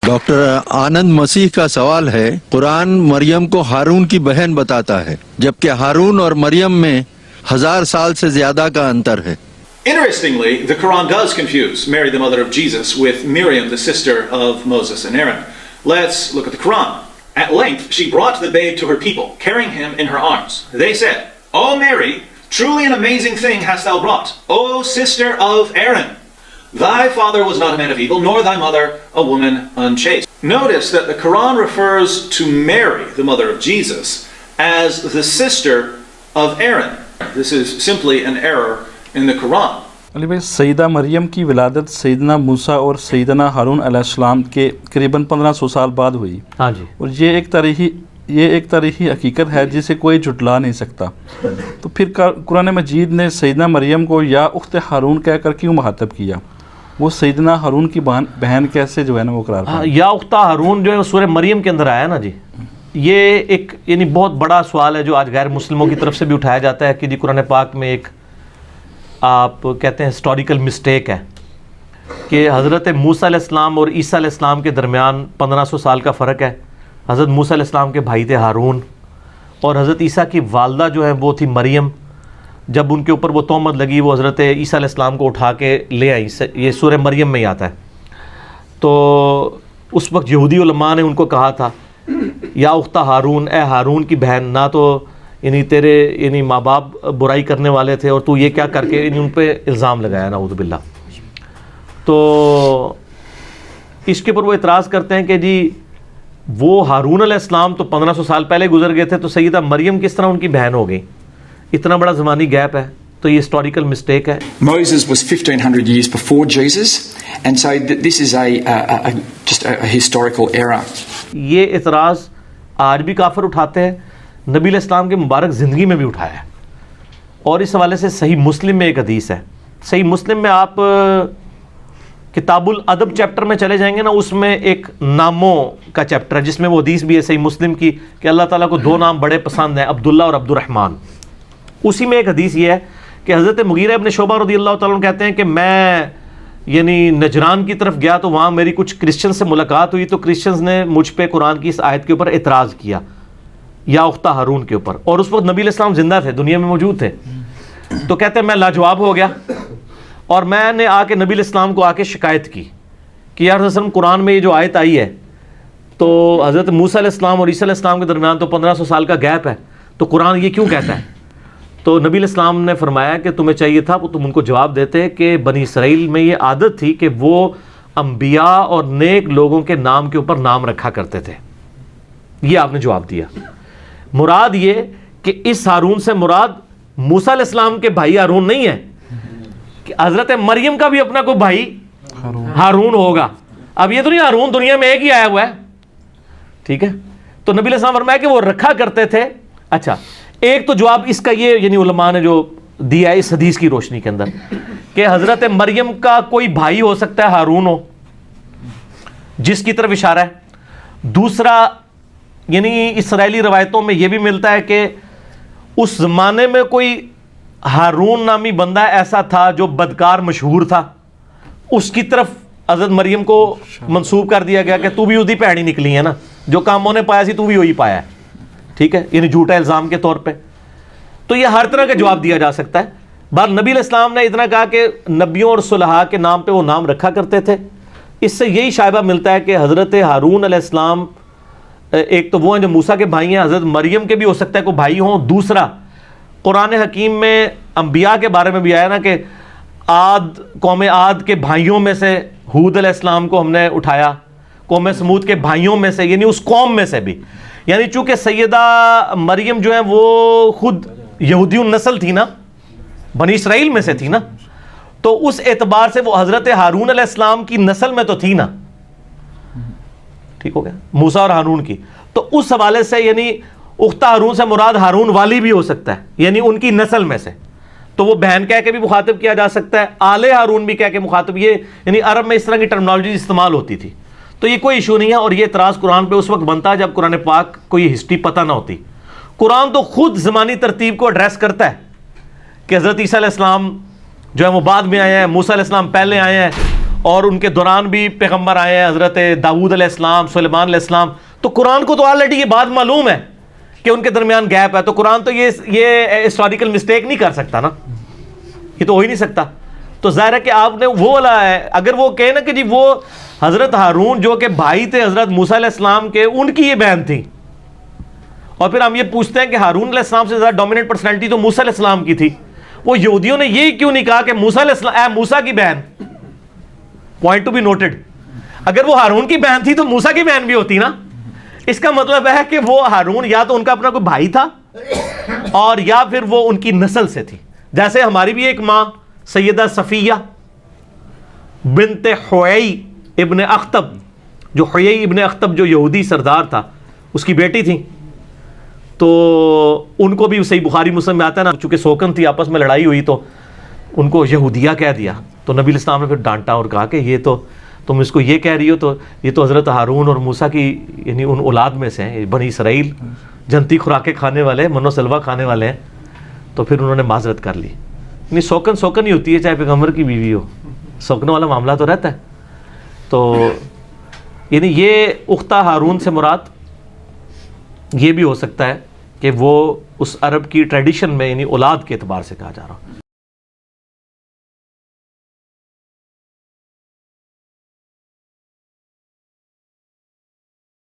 Doctor آنند مسیح کا سوال ہے، قرآن مریم کو ہارون کی بہن بتاتا ہے جبکہ ہارون اور مریم میں 1000 سال سے زیادہ کا انتر ہے۔ Interestingly, the Quran does confuse Mary, the mother of Jesus, with Miriam, the sister of Moses and Aaron. Let's look at the Quran. At length, she brought the babe to her people, carrying him in her arms. They said, "O Mary, truly an amazing thing hast thou brought, O sister of Aaron. Thy father was not a man of evil, nor thy mother a woman unchaste." Notice that the Quran refers to Mary, the mother of Jesus, as the sister of Aaron. This is simply an error in the Quran. علی بھائی، سیدہ مریم کی ولادت سیدنا موسیٰ اور سیدنا ہارون علیہ السلام کے قریباً 1500 سال بعد ہوئی۔ ہاں جی، اور یہ ایک تاریخی حقیقت ہے جسے کوئی جھٹلا نہیں سکتا۔ تو پھر قرآن مجید نے سیدنا مریم کو یا اخت ہارون کہہ کر کیوں مخاطب کیا؟ وہ سیدنا ہارون کی بہن کیسے جو ہے نا وہ قرار پایا؟ یا اختہ ہارون جو ہے سورہ مریم کے اندر آیا نا جی۔ یہ ایک یعنی بہت بڑا سوال ہے جو آج غیر مسلموں کی طرف سے بھی اٹھایا جاتا ہے کہ جی قرآن پاک میں ایک آپ کہتے ہیں ہسٹوریکل مسٹیک ہے کہ حضرت موسیٰ علیہ السلام اور عیسیٰ علیہ السلام کے درمیان 1500 سال کا فرق ہے۔ حضرت موسیٰ علیہ السلام کے بھائی تھے ہارون، اور حضرت عیسیٰ کی والدہ جو ہے وہ تھی مریم۔ جب ان کے اوپر وہ تہمت لگی، وہ حضرت عیسیٰ علیہ السلام کو اٹھا کے لے آئی۔ یہ سورہ مریم میں ہی آتا ہے۔ تو اس وقت یہودی علماء نے ان کو کہا تھا، یا اختہ ہارون، اے ہارون کی بہن، نہ تو یعنی تیرے یعنی ماں باپ برائی کرنے والے تھے اور تو یہ کیا کر کے ان پہ الزام لگایا، نعوذ باللہ۔ تو اس کے اوپر وہ اعتراض کرتے ہیں کہ جی وہ ہارون علیہ السلام تو 1500 سال پہلے گزر گئے تھے، تو سیدہ مریم کس طرح ان کی بہن ہو گئی؟ اتنا بڑا زمانی گیپ ہے، تو یہ ہسٹوریکل مسٹیک ہے۔ Moses was 1500 years before Jesus, and so this is just a historical error. یہ اعتراض آج بھی کافر اٹھاتے ہیں، نبی علیہ السلام کے مبارک زندگی میں بھی اٹھایا ہے۔ اور اس حوالے سے صحیح مسلم میں ایک حدیث ہے، صحیح مسلم میں آپ کتاب الادب چیپٹر میں چلے جائیں گے نا، اس میں ایک ناموں کا چیپٹر ہے جس میں وہ حدیث بھی ہے صحیح مسلم کی کہ اللہ تعالیٰ کو 2 نام بڑے پسند ہیں، عبداللہ اور عبد الرحمن۔ اسی میں ایک حدیث یہ ہے کہ حضرت مغیرہ ابن شعبہ رضی اللہ تعالیٰ عنہ کہتے ہیں کہ میں یعنی نجران کی طرف گیا تو وہاں میری کچھ کرسچن سے ملاقات ہوئی، تو کرسچنز نے مجھ پہ قرآن کی اس آیت کے اوپر اعتراض کیا، یا اختہ ہارون کے اوپر، اور اس وقت نبی علیہ السلام زندہ تھے، دنیا میں موجود تھے۔ تو کہتے ہیں میں لاجواب ہو گیا، اور میں نے آ کے نبی علیہ السلام کو آ کے شکایت کی کہ یا رسول اللہ وسلم قرآن میں یہ جو آیت آئی ہے تو حضرت موسیٰ علیہ السلام اور عیسیٰ علیہ السلام کے درمیان تو 1500 سال کا گیپ ہے، تو قرآن یہ کیوں کہتا ہے؟ تو نبی علیہ السلام نے فرمایا کہ تمہیں چاہیے تھا تم ان کو جواب دیتے کہ بنی اسرائیل میں یہ عادت تھی کہ وہ انبیاء اور نیک لوگوں کے نام کے اوپر نام رکھا کرتے تھے۔ یہ آپ نے جواب دیا۔ مراد یہ کہ اس ہارون سے مراد موسیٰ علیہ السلام کے بھائی ہارون نہیں ہے، کہ حضرت مریم کا بھی اپنا کوئی بھائی ہارون ہوگا۔ اب یہ تو نہیں ہارون دنیا میں ایک ہی آیا ہوا ہے، ٹھیک ہے؟ تو نبی علیہ السلام فرمایا کہ وہ رکھا کرتے تھے۔ اچھا، ایک تو جواب اس کا یہ یعنی علماء نے جو دیا ہے اس حدیث کی روشنی کے اندر کہ حضرت مریم کا کوئی بھائی ہو سکتا ہے ہارون ہو، جس کی طرف اشارہ ہے۔ دوسرا یعنی اسرائیلی روایتوں میں یہ بھی ملتا ہے کہ اس زمانے میں کوئی ہارون نامی بندہ ایسا تھا جو بدکار مشہور تھا، اس کی طرف حضرت مریم کو منسوب کر دیا گیا کہ تو بھی اسی پیڑی نکلی ہے نا، جو کاموں نے پایا سی تو بھی وہی پایا ہے، ٹھیک ہے؟ یعنی جھوٹا الزام کے طور پہ۔ تو یہ ہر طرح کا جواب دیا جا سکتا ہے۔ بار نبی علیہ السلام نے اتنا کہا کہ نبیوں اور صلحاء کے نام پہ وہ نام رکھا کرتے تھے۔ اس سے یہی شائبہ ملتا ہے کہ حضرت ہارون علیہ السلام ایک تو وہ ہیں جو موسیٰ کے بھائی ہیں، حضرت مریم کے بھی ہو سکتا ہے کوئی بھائی ہوں۔ دوسرا قرآن حکیم میں انبیاء کے بارے میں بھی آیا نا کہ قوم عاد کے بھائیوں میں سے ہود علیہ السلام کو ہم نے اٹھایا، قوم سمود کے بھائیوں میں سے، یعنی اس قوم میں سے بھی، یعنی چونکہ سیدہ مریم جو ہے وہ خود یہودی النسل تھی نا، بنی اسرائیل میں سے تھی نا، تو اس اعتبار سے وہ حضرت ہارون علیہ السلام کی نسل میں تو تھی نا، ٹھیک ہو گیا، موسیٰ اور ہارون کی۔ تو اس حوالے سے یعنی اختہ ہارون سے مراد ہارون والی بھی ہو سکتا ہے، یعنی ان کی نسل میں سے، تو وہ بہن کہہ کے بھی مخاطب کیا جا سکتا ہے، آل ہارون بھی کہہ کے مخاطب، یہ یعنی عرب میں اس طرح کی ٹرمنالوجی استعمال ہوتی تھی۔ تو یہ کوئی ایشو نہیں ہے، اور یہ اعتراض قرآن پہ اس وقت بنتا ہے جب قرآن پاک کو یہ ہسٹری پتہ نہ ہوتی۔ قرآن تو خود زمانی ترتیب کو ایڈریس کرتا ہے کہ حضرت عیسیٰ علیہ السلام جو ہے وہ بعد میں آئے ہیں، موسیٰ علیہ السلام پہلے آئے ہیں، اور ان کے دوران بھی پیغمبر آئے ہیں، حضرت داؤد علیہ السلام، سلیمان علیہ السلام. تو قرآن کو تو آلریڈی یہ بات معلوم ہے کہ ان کے درمیان گیپ ہے، تو قرآن تو یہ ہسٹوریکل مسٹیک نہیں کر سکتا نا، یہ تو ہو ہی نہیں سکتا. تو ظاہر ہے کہ آپ نے وہ والا ہے، اگر وہ کہیں نا کہ جی وہ حضرت ہارون جو کہ بھائی تھے حضرت موسیٰ علیہ السلام کے، ان کی یہ بہن تھی، اور پھر ہم یہ پوچھتے ہیں کہ ہارون علیہ السلام سے زیادہ ڈومیننٹ پرسنالٹی تو موسیٰ علیہ السلام کی تھی، وہ یہودیوں نے یہ کیوں نہیں کہا کہ موسیٰ علیہ السلام، اے موسیٰ کی بہن؟ Point to be noted. اگر وہ ہارون کی بہن تھی تو موسیٰ کی بہن بھی ہوتی نا. اس کا مطلب ہے کہ وہ ہارون یا تو ان کا اپنا کوئی بھائی تھا اور یا پھر وہ ان کی نسل سے تھی. جیسے ہماری بھی ایک ماں سیدہ صفیہ بنت حویی ابن اخطب، جو حویی ابن اخطب جو یہودی سردار تھا، اس کی بیٹی تھی. تو ان کو بھی صحیح بخاری مسلم میں آتا ہے نا، چونکہ سوکن تھی، آپس میں لڑائی ہوئی تو ان کو یہودیہ کہہ دیا. تو نبی علیہ السلام نے پھر ڈانٹا اور کہا کہ یہ تو تم اس کو یہ کہہ رہی ہو، تو یہ تو حضرت ہارون اور موسیٰ کی یعنی ان اولاد میں سے ہیں، بنی اسرائیل جنتی خوراکیں کھانے والے، منو سلوا کھانے والے ہیں. تو پھر انہوں نے معذرت کر لی. یعنی سوکن سوکن ہی ہوتی ہے، چاہے پیغمبر کی بیوی ہو، سوکن والا معاملہ تو رہتا ہے. تو یعنی یہ اختہ ہارون سے مراد یہ بھی ہو سکتا ہے کہ وہ اس عرب کی ٹریڈیشن میں یعنی اولاد کے اعتبار سے کہا جا رہا ہو.